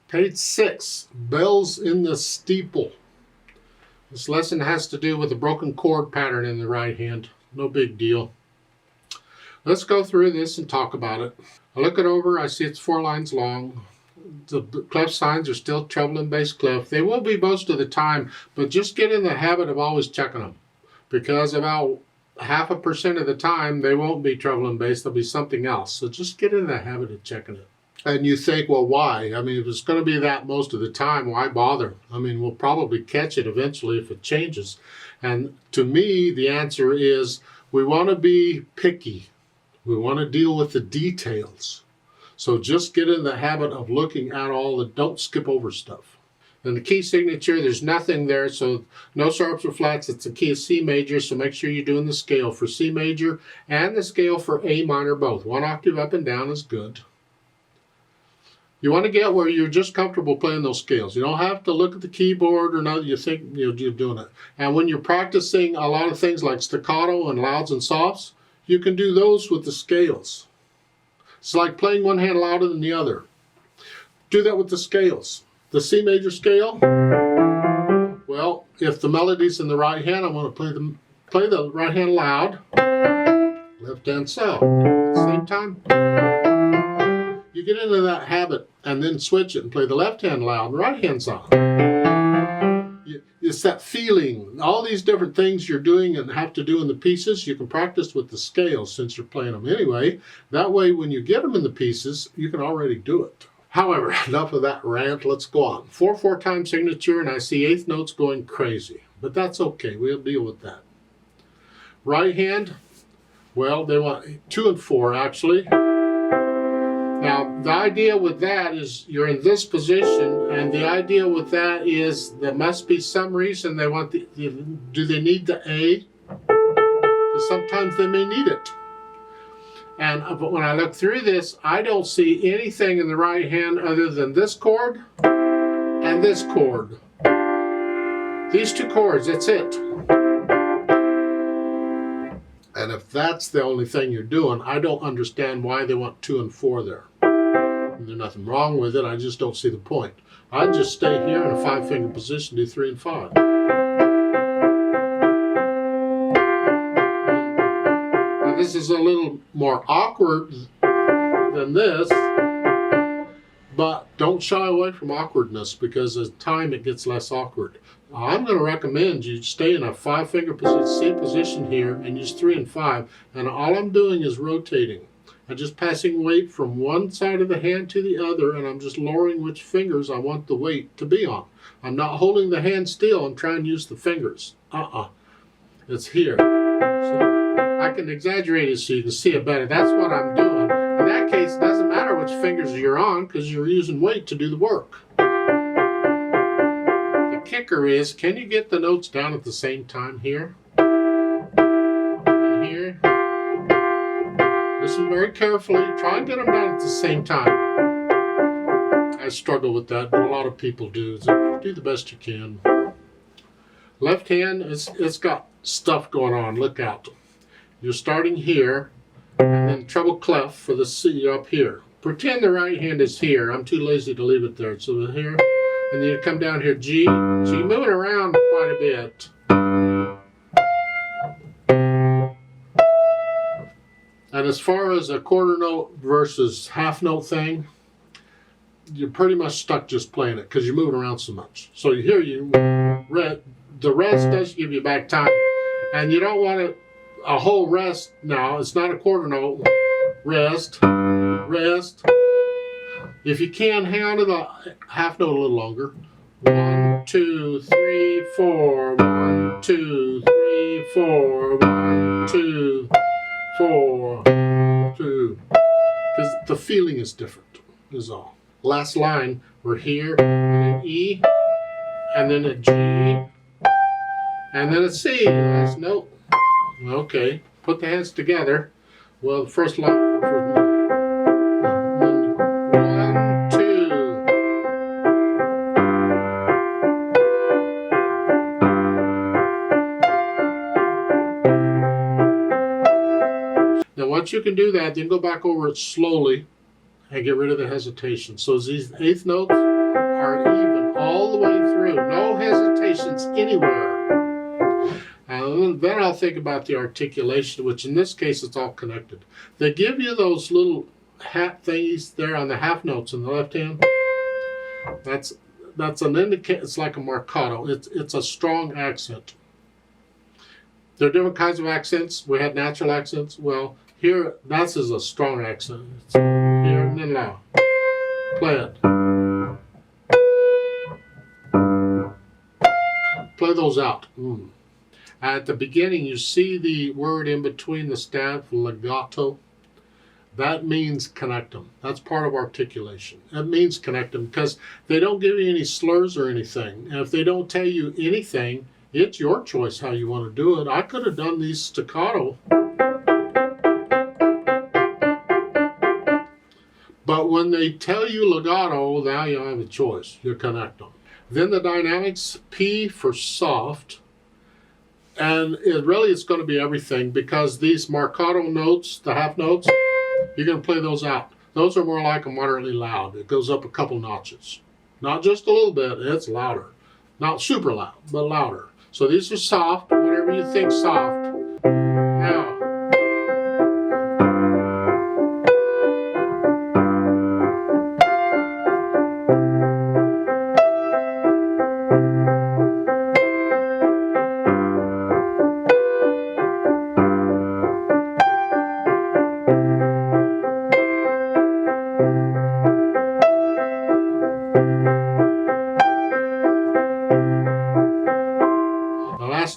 Page 6, bells in the steeple. This lesson has to do with the broken chord pattern in the right hand. No big deal. Let's go through this and talk about it. I look it over, I see it's 4 lines long. The clef signs are still treble and bass clef. They will be most of the time, but just get in the habit of always checking them. Because about 0.5% of the time, they won't be treble and bass, they'll be something else. So just get in the habit of checking it. And you think, well, why? I mean, if it's going to be that most of the time, why bother? I mean, we'll probably catch it eventually if it changes. And to me, the answer is we want to be picky. We want to deal with the details. So just get in the habit of looking at all the, don't skip over stuff. And the key signature, there's nothing there, so no sharps or flats. It's the key of C major, so make sure you're doing the scale for C major and the scale for A minor both. 1 octave up and down is good. You want to get where you're just comfortable playing those scales. You don't have to look at the keyboard or nothing. You think you're doing it. And when you're practicing a lot of things like staccato and louds and softs, you can do those with the scales. It's like playing one hand louder than the other. Do that with the scales. The C major scale, well, if the melody's in the right hand, I want to play the right hand loud, left hand soft. At the same time, you get into that habit and then switch it and play the left hand loud and right hand soft. It's that feeling. All these different things you're doing and have to do in the pieces, you can practice with the scales since you're playing them anyway. That way, when you get them in the pieces, you can already do it. However, enough of that rant. Let's go on. 4/4 time signature, and I see 8th notes going crazy. But that's okay. We'll deal with that. Right hand, well, they want 2 and 4, actually. Now, the idea with that is you're in this position, and the idea with that is there must be some reason they want do they need the A? Because sometimes they may need it. But when I look through this, I don't see anything in the right hand other than this chord and this chord. These 2 chords, that's it. And if that's the only thing you're doing, I don't understand why they want 2 and 4 there. There's nothing wrong with it, I just don't see the point. I'd just stay here in a 5-finger position, do 3 and 5. Now this is a little more awkward than this, but don't shy away from awkwardness because as time it gets less awkward. I'm going to recommend you stay in a 5-finger position, C position here, and use 3 and 5. And all I'm doing is rotating. I'm just passing weight from one side of the hand to the other, and I'm just lowering which fingers I want the weight to be on. I'm not holding the hand still and trying to use the fingers. It's here. So I can exaggerate it so you can see it better. That's what I'm doing. In that case, it doesn't matter which fingers you're on because you're using weight to do the work. Kicker is, can you get the notes down at the same time here and here? Listen very carefully. Try and get them down at the same time. I struggle with that, but a lot of people do. So do the best you can. Left hand, it's got stuff going on. Look out. You're starting here, and then treble clef for the C up here. Pretend the right hand is here. I'm too lazy to leave it there. So here. And then you come down here, G. So you're moving around quite a bit. And as far as a quarter note versus half note thing, you're pretty much stuck just playing it because you're moving around so much. So here the rest does give you back time. And you don't want a whole rest now. It's not a quarter note. Rest, rest. If you can, hang on to the half note a little longer. 1, 2, 3, 4. 1, 2, 3, 4. 1, 2, 4, 2. Because the feeling is different, is all. Last line, we're here, and an E, and then a G, and then a C. Last note. Okay, put the hands together. Well, the first line. Once you can do that, then go back over it slowly and get rid of the hesitation. So these 8th notes, anywhere. And then I'll think about the articulation, which in this case it's all connected. They give you those little hat thingies there on the half notes in the left hand. That's an indicator. It's like a marcato. It's a strong accent. There are different kinds of accents. We had natural accents. Well, here that's a strong accent. It's here and then loud. Play it. Play those out. At the beginning, you see the word in between the staff, legato. That means connect them. That's part of articulation. That means connect them because they don't give you any slurs or anything. And if they don't tell you anything, it's your choice how you want to do it. I could have done these staccato. But when they tell you legato, now you have a choice. You connect them. Then the dynamics, P for soft. And it's going to be everything because these marcato notes, the half notes, you're going to play those out. Those are more like a moderately loud. It goes up a couple notches. Not just a little bit, it's louder. Not super loud, but louder. So these are soft, whatever you think soft. Now,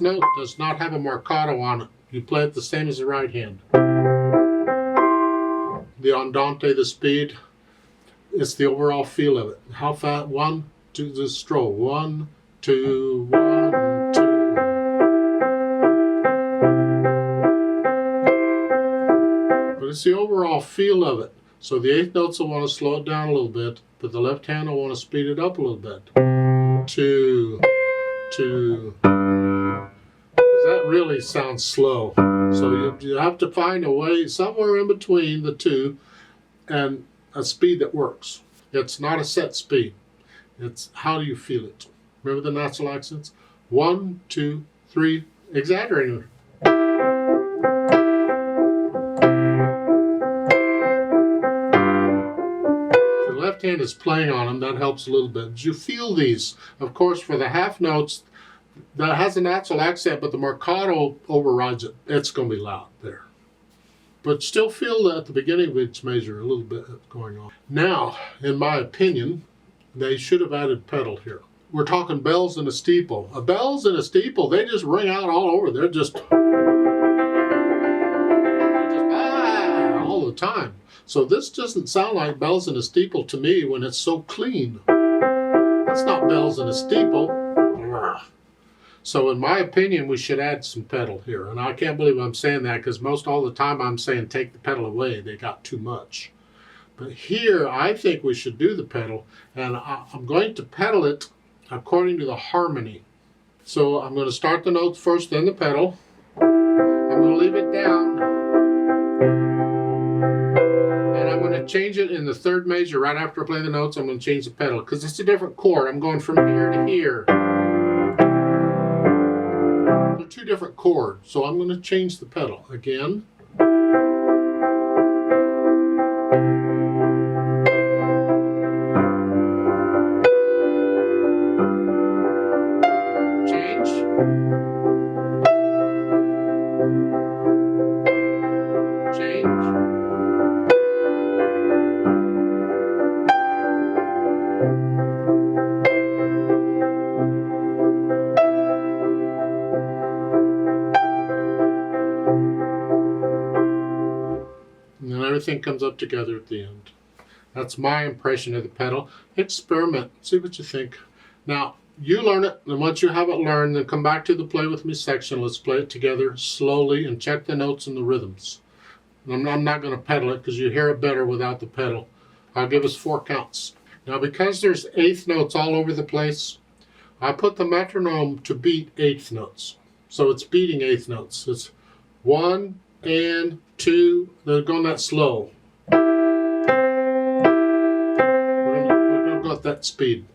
note does not have a marcato on it. You play it the same as the right hand. The andante, the speed, it's the overall feel of it. How fast? 1, 2, the stroll. 1, 2, 1, 2. But it's the overall feel of it. So the eighth notes will want to slow it down a little bit, but the left hand will want to speed it up a little bit. 2, 2. That really sounds slow. So you have to find a way somewhere in between the two and a speed that works. It's not a set speed. It's how do you feel it. Remember the natural accents? 1, 2, 3, exaggerating. The left hand is playing on them. That helps a little bit. But you feel these. Of course, for the half notes, that has a natural accent, but the marcato overrides it. It's going to be loud there. But still feel that at the beginning of each measure a little bit going on. Now, in my opinion, they should have added pedal here. We're talking bells in a steeple. A bells in a steeple, they just ring out all over. They're just all the time. So this doesn't sound like bells in a steeple to me when it's so clean. That's not bells in a steeple. So in my opinion, we should add some pedal here. And I can't believe I'm saying that because most all the time I'm saying take the pedal away. They got too much. But here, I think we should do the pedal. And I'm going to pedal it according to the harmony. So I'm going to start the notes first, then the pedal. I'm going to leave it down. And I'm going to change it in the third measure. Right after I play the notes, I'm going to change the pedal because it's a different chord. I'm going from here to here. Two different chords, so I'm going to change the pedal again. Change. Change. Everything comes up together at the end. That's my impression of the pedal. Experiment. See what you think. Now, you learn it, and once you have it learned, then come back to the Play With Me section. Let's play it together slowly and check the notes and the rhythms. And I'm not going to pedal it because you hear it better without the pedal. I'll give us 4 counts. Now, because there's eighth notes all over the place, I put the metronome to beat eighth notes. So it's beating eighth notes. It's 1 and 2, they're going that slow. We're going to go at that speed.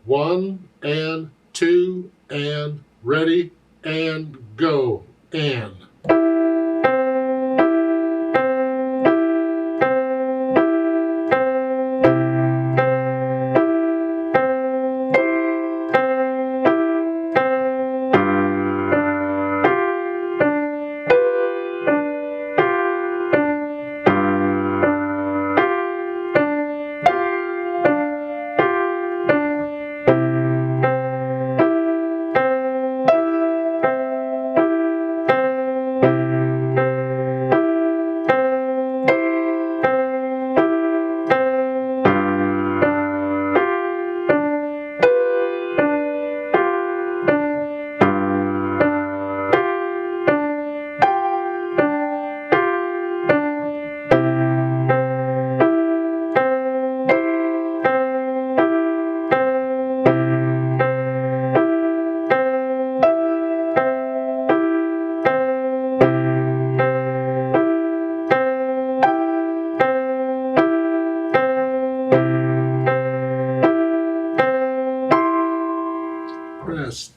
1 and 2 and ready and go and. Press